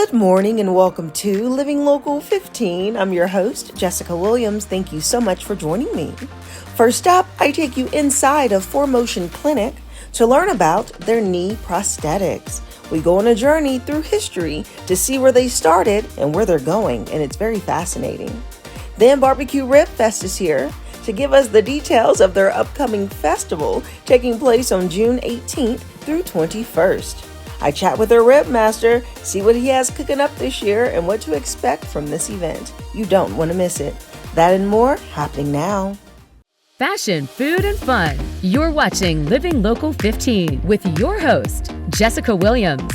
Good morning and welcome to Living Local 15. I'm your host, Jessica Williams. Thank you so much for joining me. First up, I take you inside of ForMotion Clinic to learn about their knee prosthetics. We go on a journey through history to see where they started and where they're going, and it's very fascinating. Then Barbecue Ribfest is here to give us the details of their upcoming festival taking place on June 18th through 21st. I chat with their rib master, see what he has cooking up this year and what to expect from this event. You don't want to miss it. That and more happening now. Fashion, food, and fun. You're watching Living Local 15 with your host, Jessica Williams.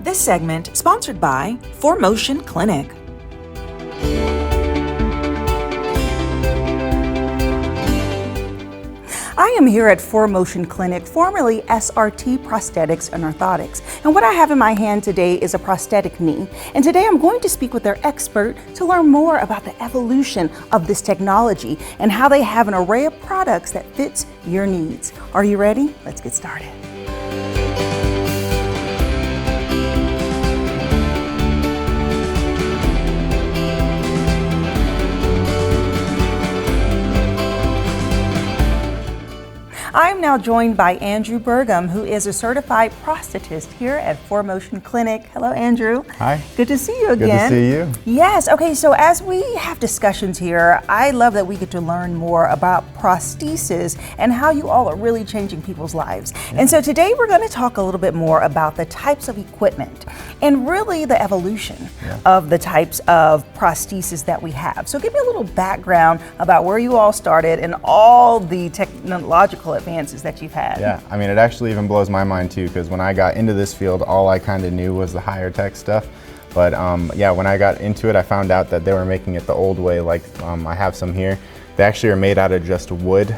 This segment sponsored by ForMotion Clinic. I am here at ForMotion Clinic, formerly SRT Prosthetics and Orthotics. And what I have in my hand today is a prosthetic knee. And today I'm going to speak with their expert to learn more about the evolution of this technology and how they have an array of products that fits your needs. Are you ready? Let's get started. I'm now joined by Andrew Burgum, who is a certified prosthetist here at ForMotion Clinic. Hello, Andrew. Hi. Good to see you again. Good to see you. Yes. Okay. So as we have discussions here, I love that we get to learn more about prosthesis and how you all are really changing people's lives. Yeah. And so today we're going to talk a little bit more about the types of equipment and really the evolution of the types of prosthesis that we have. So give me a little background about where you all started and all the technological advances that you've had. Yeah, I mean, it actually even blows my mind too, because when I got into this field, all I kind of knew was the higher tech stuff. But yeah, when I got into it, I found out that they were making it the old way. Like I have some here. They actually are made out of just wood.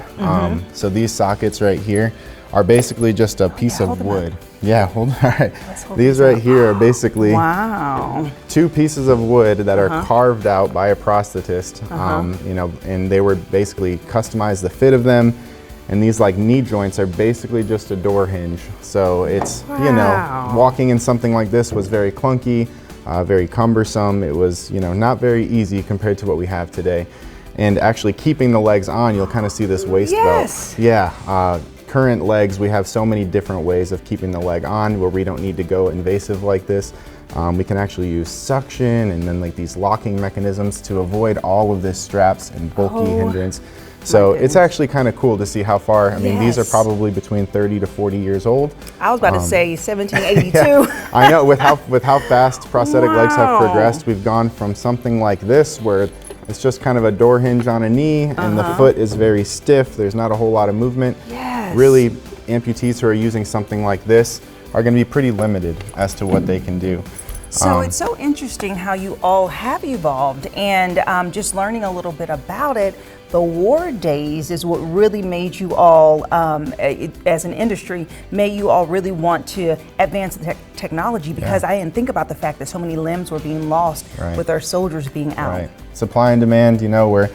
So these sockets right here are basically just a piece of wood. Yeah, hold on. All right. These right here are basically two pieces of wood that are carved out by a prosthetist. You know, and they were basically customized the fit of them. And these like knee joints are basically just a door hinge. So it's, you know, walking in something like this was very clunky, very cumbersome. It was, you know, not very easy compared to what we have today. And actually keeping the legs on, you'll kind of see this waist belt. Yeah, current legs, we have so many different ways of keeping the leg on where we don't need to go invasive like this. We can actually use suction and then like these locking mechanisms to avoid all of this straps and bulky hindrance. So it's actually kind of cool to see how far, I mean, these are probably between 30 to 40 years old. I was about to say 1782. Yeah, I know, with how fast prosthetic legs have progressed, we've gone from something like this where it's just kind of a door hinge on a knee and the foot is very stiff, there's not a whole lot of movement. Really, amputees who are using something like this are going to be pretty limited as to what they can do. So it's so interesting how you all have evolved, and just learning a little bit about it. The war days is what really made you all, as an industry, made you all really want to advance the technology, because I didn't think about the fact that so many limbs were being lost with our soldiers being out. Right. Supply and demand, you know, where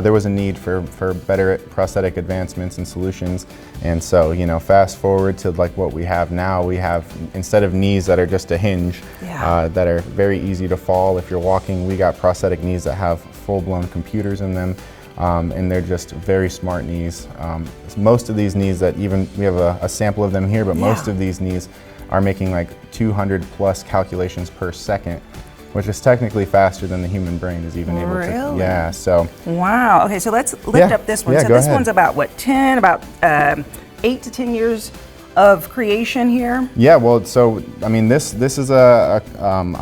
there was a need for better prosthetic advancements and solutions. And so, you know, fast forward to like what we have now, we have, instead of knees that are just a hinge, that are very easy to fall if you're walking, we got prosthetic knees that have full-blown computers in them. And they're just very smart knees. Most of these knees that even, we have a sample of them here, but most of these knees are making like 200 plus calculations per second, which is technically faster than the human brain is even able to. Yeah, so. Wow, okay, so let's lift up this one. So this one's about what, 8 to 10 years of creation here? Yeah, well, so I mean, this is a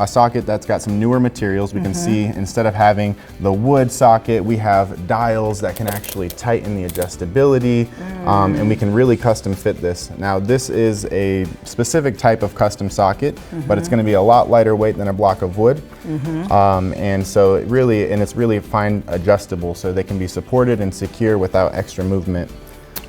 socket that's got some newer materials. We can see instead of having the wood socket, we have dials that can actually tighten the adjustability, and we can really custom fit this. Now, this is a specific type of custom socket, but it's going to be a lot lighter weight than a block of wood, and so it's really fine adjustable, so they can be supported and secure without extra movement.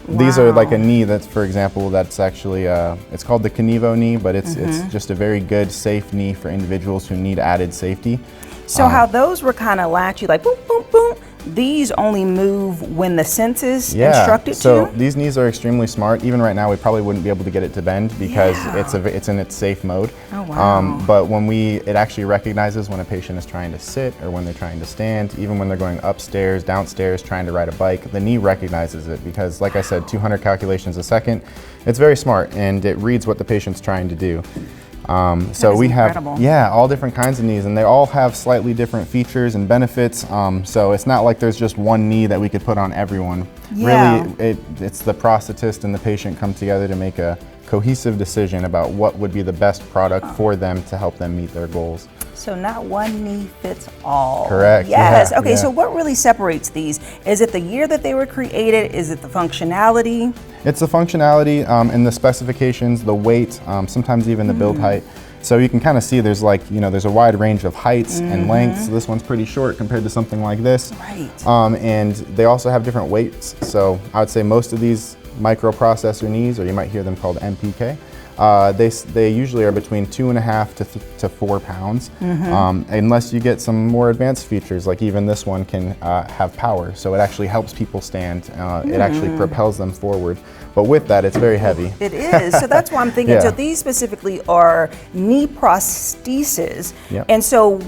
These are like a knee that's, for example, that's actually, it's called the Kenevo knee, but it's just a very good, safe knee for individuals who need added safety. So how those were kind of latchy, like boom, boom, boom, these only move when the senses Yeah, instruct it so to? these knees are extremely smart. Even right now, we probably wouldn't be able to get it to bend because it's in its safe mode. Oh, wow. But when it actually recognizes when a patient is trying to sit or when they're trying to stand, even when they're going upstairs, downstairs, trying to ride a bike, the knee recognizes it because, like I said, 200 calculations a second. It's very smart, and it reads what the patient's trying to do. So we incredible. have, all different kinds of knees, and they all have slightly different features and benefits. So it's not like there's just one knee that we could put on everyone. Yeah. Really, it's the prosthetist and the patient come together to make a cohesive decision about what would be the best product for them to help them meet their goals. So not one knee fits all. Correct. Yes. Yeah, Okay, yeah. so what really separates these? Is it the year that they were created? Is it the functionality? It's the functionality and the specifications, the weight, sometimes even the build height. So you can kind of see there's there's a wide range of heights and lengths. So this one's pretty short compared to something like this. Right. And they also have different weights. So I would say most of these microprocessor knees, or you might hear them called MPK, they usually are between 2.5 to 4 pounds, unless you get some more advanced features, like even this one can have power, so it actually helps people stand. It actually propels them forward, but with that, it's very heavy. It is. So that's why I'm thinking. Yeah. So these specifically are knee prostheses, Yep. and so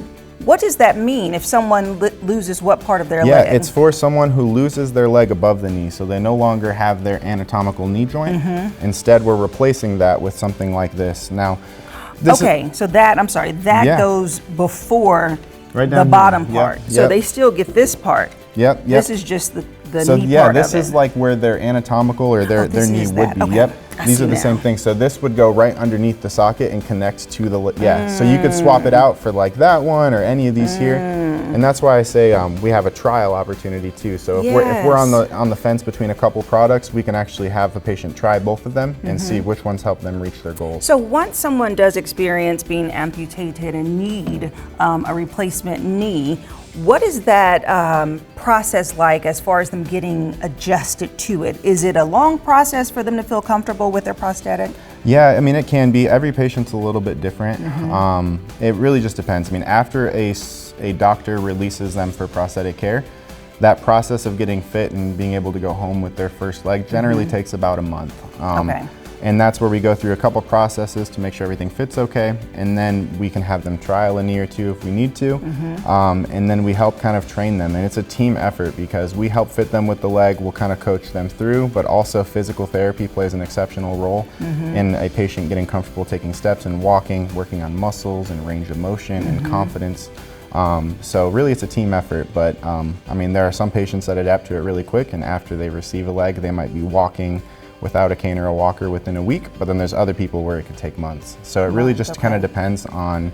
what does that mean if someone loses what part of their Yeah, leg? it's for someone who loses their leg above the knee, so they no longer have their anatomical knee joint. Instead, we're replacing that with something like this. Now, this okay, so that Yeah. goes before Right the down here. bottom Yep, part. So yep. they still get this part. Yep, yep. This is just the So knee yeah, part this of is it. like where their anatomical or their this knee is would that. be. Okay. Yep. I These see are the now. same thing. So this would go right underneath the socket and connect to the So you could swap it out for like that one or any of these here. And that's why I say we have a trial opportunity too. So if we're on the fence between a couple products, we can actually have the patient try both of them and see which ones help them reach their goals. So once someone does experience being amputated and need a replacement knee, what is that process like as far as them getting adjusted to it? Is it a long process for them to feel comfortable with their prosthetic? Yeah, I mean, it can be. Every patient's a little bit different. It really just depends. I mean, after a doctor releases them for prosthetic care, that process of getting fit and being able to go home with their first leg generally takes about a month. Okay. And that's where we go through a couple processes to make sure everything fits okay, and then we can have them trial a knee or two if we need to, and then we help kind of train them. And it's a team effort because we help fit them with the leg, we'll kind of coach them through, but also physical therapy plays an exceptional role in a patient getting comfortable taking steps and walking, working on muscles and range of motion and confidence. So really it's a team effort, but I mean, there are some patients that adapt to it really quick, and after they receive a leg, they might be walking without a cane or a walker within a week, but then there's other people where it could take months. So it really just kind of depends on,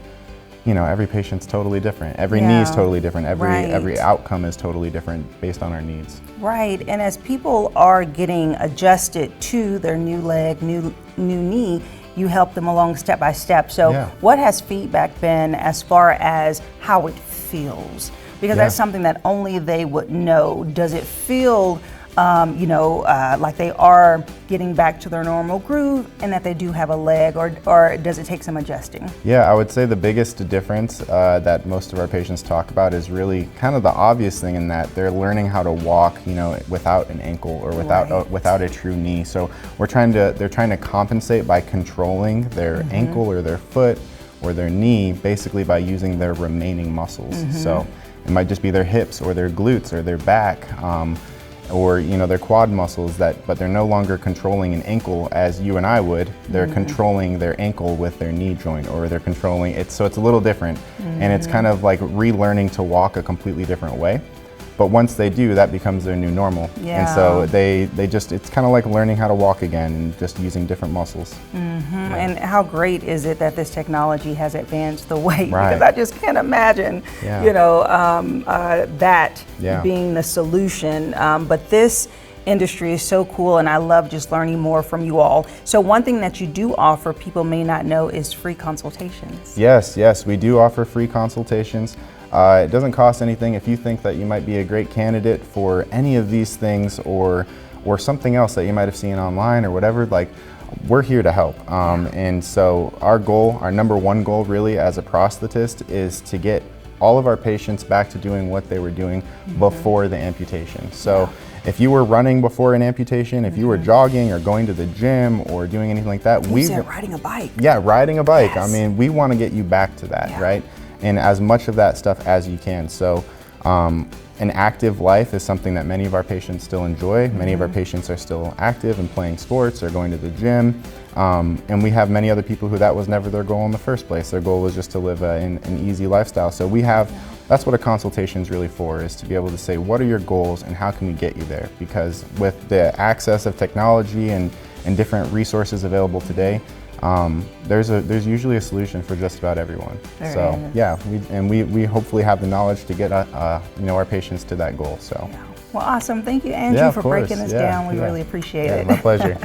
every patient's totally different. Every knee is totally different. Every outcome is totally different based on our needs. Right, and as people are getting adjusted to their new leg, new knee, you help them along step by step. So what has feedback been as far as how it feels? Because that's something that only they would know. Does it feel like they are getting back to their normal groove and that they do have a leg, or does it take some adjusting? Yeah, I would say the biggest difference that most of our patients talk about is really kind of the obvious thing in that they're learning how to walk, without an ankle or without a true knee. So they're trying to compensate by controlling their ankle or their foot or their knee, basically by using their remaining muscles. So it might just be their hips or their glutes or their back. Or their quad muscles, but they're no longer controlling an ankle as you and I would. They're controlling their ankle with their knee joint, or they're controlling it. So it's a little different, and it's kind of like relearning to walk a completely different way. But once they do, that becomes their new normal. And so it's kind of like learning how to walk again and just using different muscles. And how great is it that this technology has advanced the way? Because I just can't imagine, that being the solution. But this industry is so cool, and I love just learning more from you all. So one thing that you do offer, people may not know, is free consultations. Yes, we do offer free consultations. It doesn't cost anything. If you think that you might be a great candidate for any of these things or something else that you might have seen online or whatever, we're here to help. And so our number one goal really as a prosthetist is to get all of our patients back to doing what they were doing before the amputation. So if you were running before an amputation, if you were jogging or going to the gym or doing anything like that, riding a bike. Yeah, riding a bike. Yes. I mean, we want to get you back to that, right? And as much of that stuff as you can. So an active life is something that many of our patients still enjoy. Many of our patients are still active and playing sports or going to the gym. And we have many other people who that was never their goal in the first place. Their goal was just to live an easy lifestyle. So we have, that's what a consultation is really for, is to be able to say, what are your goals and how can we get you there? Because with the access of technology and different resources available today, there's usually a solution for just about everyone. So yeah, we hopefully have the knowledge to get our patients to that goal. So. Yeah. Well, awesome. Thank you, Andrew, for breaking this down. We really appreciate it. My pleasure.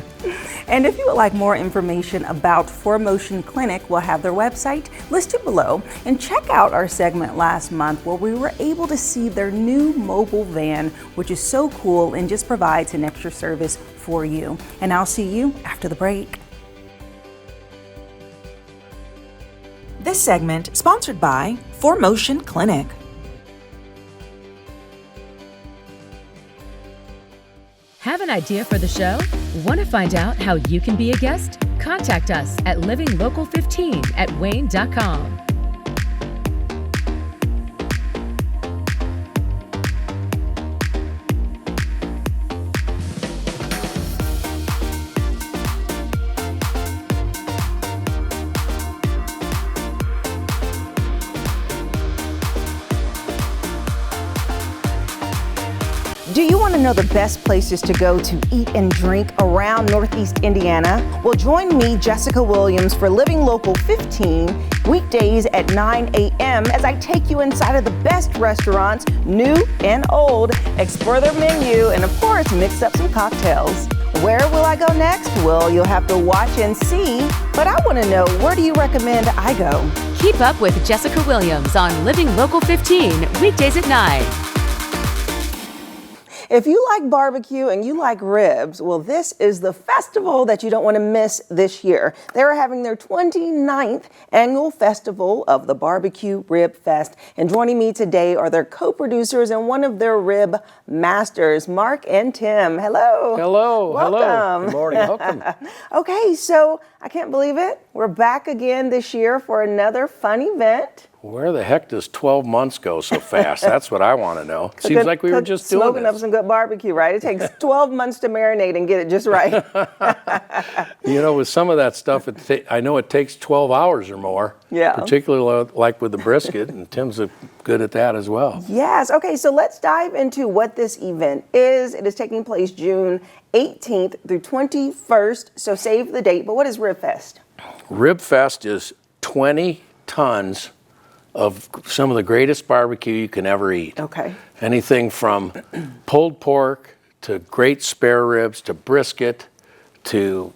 And if you would like more information about ForMotion Clinic, we'll have their website listed below. And check out our segment last month where we were able to see their new mobile van, which is so cool and just provides an extra service for you. And I'll see you after the break. This segment sponsored by ForMotion Clinic. Have an idea for the show? Want to find out how you can be a guest? Contact us at livinglocal15@wayne.com. Do you want to know the best places to go to eat and drink around Northeast Indiana? Well, join me, Jessica Williams, for Living Local 15, weekdays at 9 a.m. as I take you inside of the best restaurants, new and old, explore their menu, and of course, mix up some cocktails. Where will I go next? Well, you'll have to watch and see, but I want to know, where do you recommend I go? Keep up with Jessica Williams on Living Local 15, weekdays at 9. If you like barbecue and you like ribs, well, this is the festival that you don't want to miss this year. They're having their 29th annual festival of the Barbecue Ribfest. And joining me today are their co-producers and one of their rib masters, Mark and Tim. Hello. Hello. Welcome. Hello. Good morning. Welcome. Okay, so I can't believe it. We're back again this year for another fun event. Where the heck does 12 months go so fast? That's what I want to know. Seems like we were just doing smoking this. up some good barbecue, right? It takes 12 months to marinate and get it just right. You know, with some of that stuff, I know it takes 12 hours or more. Yeah. Particularly like with the brisket, and Tim's good at that as well. Yes. Okay, so let's dive into what this event is. It is taking place June 18th through 21st, so save the date. But what is Ribfest? Ribfest is 20 tons of some of the greatest barbecue you can ever eat. Okay. Anything from pulled pork to great spare ribs to brisket to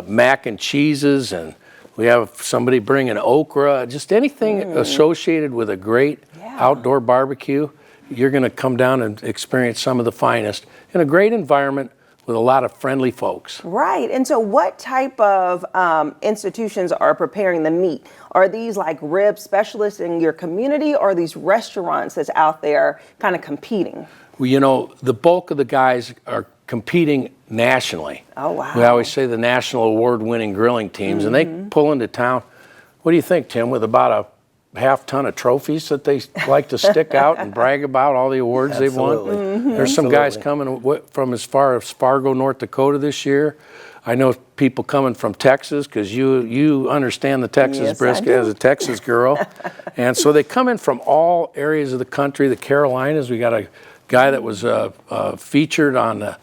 mac and cheeses, and we have somebody bringing okra, just anything associated with a great outdoor barbecue. You're going to come down and experience some of the finest in a great environment with a lot of friendly folks. Right. And so what type of institutions are preparing the meat? Are these like rib specialists in your community, or are these restaurants that's out there kind of competing? Well, you know, the bulk of the guys are competing nationally. Oh, wow. We always say the national award-winning grilling teams, and they pull into town. What do you think, Tim, with about a half ton of trophies that they like to stick out and brag about all the awards they've won? There's some guys coming from as far as Fargo, North Dakota this year. I know people coming from Texas, because you understand the Texas brisket as a Texas girl. And so they come in from all areas of the country. The Carolinas, we got a guy that was featured on the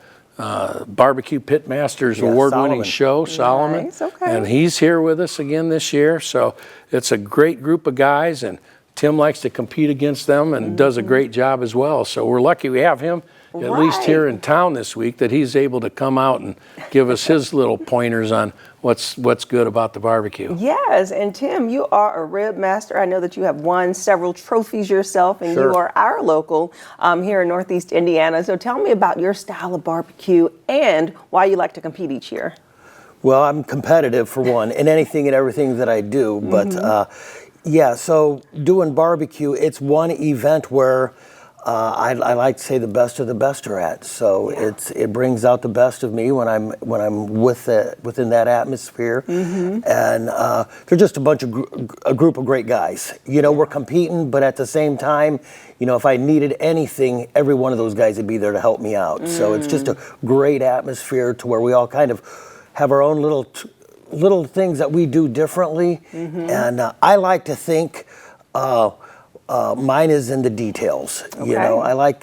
Barbecue Pitmasters award-winning show, Solomon. Nice, okay. And he's here with us again this year. So it's a great group of guys, and Tim likes to compete against them and does a great job as well. So we're lucky we have him at least here in town this week, that he's able to come out and give us his little pointers on what's good about the barbecue. Yes, and Tim, you are a rib master. I know that you have won several trophies yourself, and you are our local here in Northeast Indiana. So tell me about your style of barbecue and why you like to compete each year. Well, I'm competitive for one, in anything and everything that I do, but Yeah, so doing barbecue, it's one event where I like to say the best of the best are at. So it brings out the best of me when I'm within that atmosphere, and they're just a group of great guys. You know, we're competing, but at the same time, you know, if I needed anything, every one of those guys would be there to help me out. So it's just a great atmosphere to where we all kind of have our own little things that we do differently, and I like to think mine is in the details. Okay. You know, I like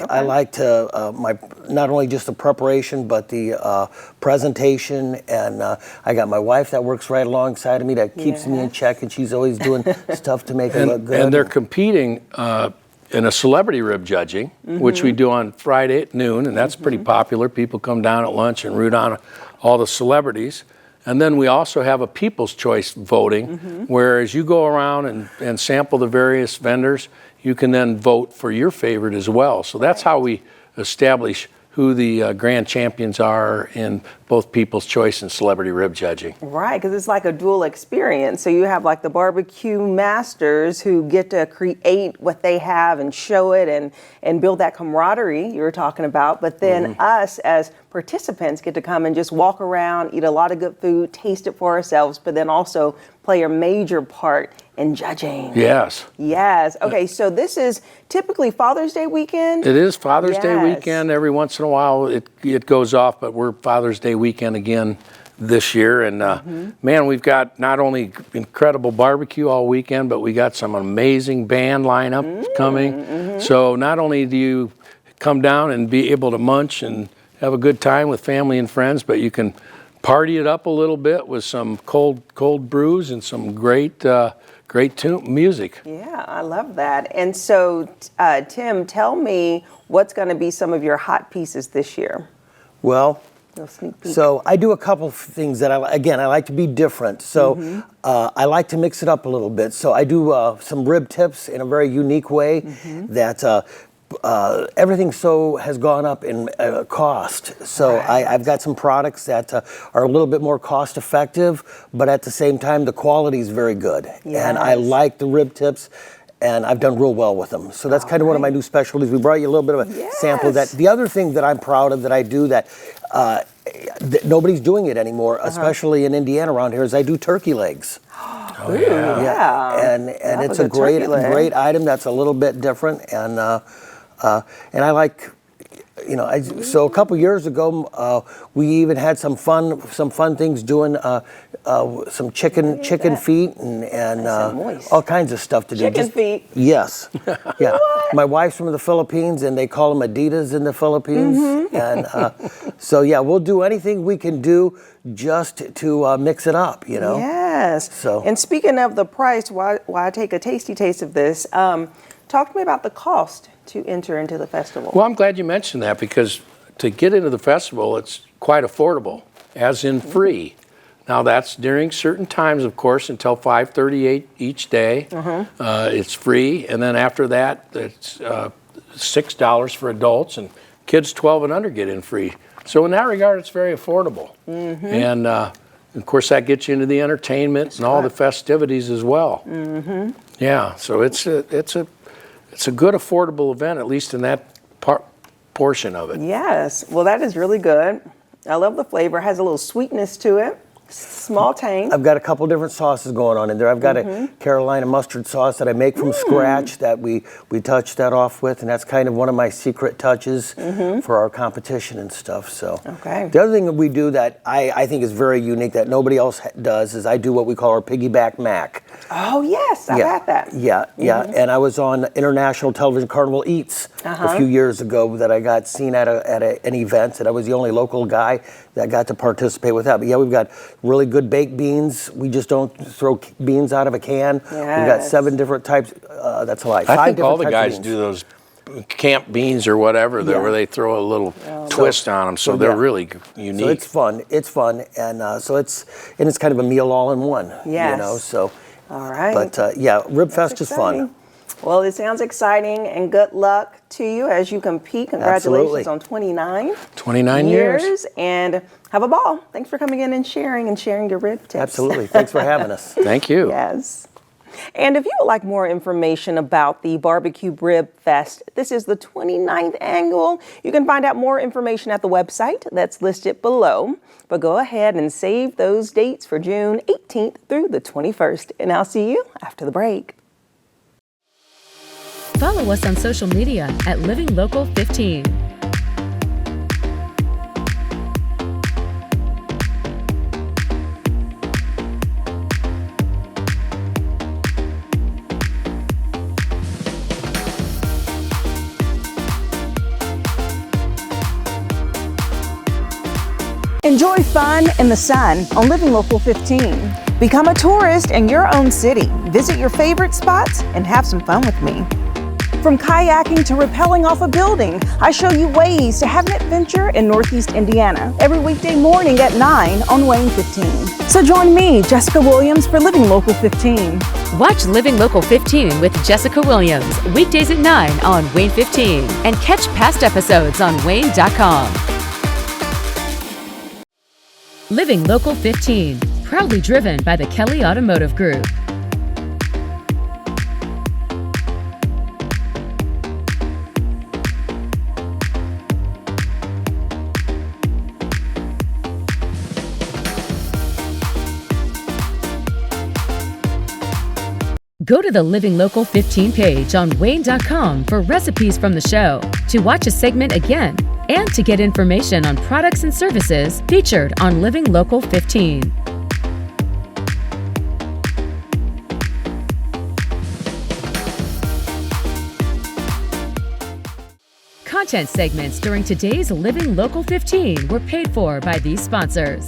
to my not only just the preparation but the presentation, and I got my wife that works right alongside of me that keeps me in check, and she's always doing stuff to make it look good. And they're competing in a celebrity rib judging, which we do on Friday at noon, and that's pretty popular. People come down at lunch and root on all the celebrities. And then we also have a People's Choice voting, where as you go around and sample the various vendors, you can then vote for your favorite as well. So that's how we establish who the grand champions are in both People's Choice and celebrity rib judging. Right, because it's like a dual experience. So you have like the barbecue masters who get to create what they have and show it and build that camaraderie you were talking about. But then us as participants get to come and just walk around, eat a lot of good food, taste it for ourselves, but then also play a major part in judging. Yes. Yes. Okay, so this is typically Father's Day weekend? It is Father's Day weekend. Every once in a while it goes off, but we're Father's Day weekend again this year. And man, we've got not only incredible barbecue all weekend, but we got some amazing band lineup coming. So not only do you come down and be able to munch and have a good time with family and friends, but you can party it up a little bit with some cold brews and some great music. Yeah, I love that. And so, Tim, tell me what's going to be some of your hot pieces this year. Well, so I do a couple of things that I like to be different. So I like to mix it up a little bit. So I do some rib tips in a very unique way that everything has gone up in cost. So I've got some products that are a little bit more cost effective, but at the same time, the quality is very good. Yes. And I like the rib tips, and I've done real well with them. So that's kind of one of my new specialties. We brought you a little bit of a sample of that. The other thing that I'm proud of that I do that nobody's doing it anymore, especially in Indiana around here, is I do turkey legs. Oh, yeah. And it's a great item that's a little bit different, and I like, you know, so a couple years ago, we even had some fun things doing some chicken feet and all kinds of stuff to do. Chicken feet? Yes. Yeah. My wife's from the Philippines, and they call them Adidas in the Philippines. And so, yeah, we'll do anything we can do just to mix it up, you know? Yes. So. And speaking of the price, while I take a tasty taste of this, talk to me about the cost to enter into the festival. Well, I'm glad you mentioned that, because to get into the festival, it's quite affordable, as in free. Now, that's during certain times, of course, until 5:38 each day. It's free, and then after that, it's $6 for adults, and kids 12 and under get in free. So in that regard, it's very affordable. And of course, that gets you into the entertainment and all the festivities as well. Yeah, so it's a good affordable event, at least in that portion of it. Yes, well, that is really good. I love the flavor. It has a little sweetness to it. Small tang. I've got a couple different sauces going on in there. I've got a Carolina mustard sauce that I make from scratch that we touch that off with, and that's kind of one of my secret touches for our competition and stuff. So the other thing that we do that I think is very unique that nobody else does is I do what we call our piggyback mac. Oh yes, I've had that. Yeah, and I was on International Television Carnival Eats a few years ago that I got seen at an event, and I was the only local guy that got to participate with that. But yeah, we've got really good baked beans. We just don't throw beans out of a can. We've got 7 different types. That's a lie. I think all the guys do those camp beans or whatever, where they throw a little twist on them. So they're really unique. So it's fun. It's fun, and so it's kind of a meal all in one. Yes. You know. So. All right. But yeah, Ribfest is fun. Well, it sounds exciting, and good luck to you as you compete. Congratulations on 29 years. And have a ball. Thanks for coming in and sharing your rib tips. Absolutely. Thanks for having us. Thank you. Yes. And if you would like more information about the Barbecue Ribfest, this is the 29th annual. You can find out more information at the website that's listed below. But go ahead and save those dates for June 18th through the 21st. And I'll see you after the break. Follow us on social media at Living Local 15. Enjoy fun in the sun on Living Local 15. Become a tourist in your own city. Visit your favorite spots and have some fun with me. From kayaking to rappelling off a building, I show you ways to have an adventure in Northeast Indiana every weekday morning at 9 on WANE 15. So join me, Jessica Williams, for Living Local 15. Watch Living Local 15 with Jessica Williams weekdays at 9 on WANE 15 and catch past episodes on WANE.com. Living Local 15, proudly driven by the Kelly Automotive Group. Go to the Living Local 15 page on WANE.com for recipes from the show, to watch a segment again, and to get information on products and services featured on Living Local 15. Content segments during today's Living Local 15 were paid for by these sponsors.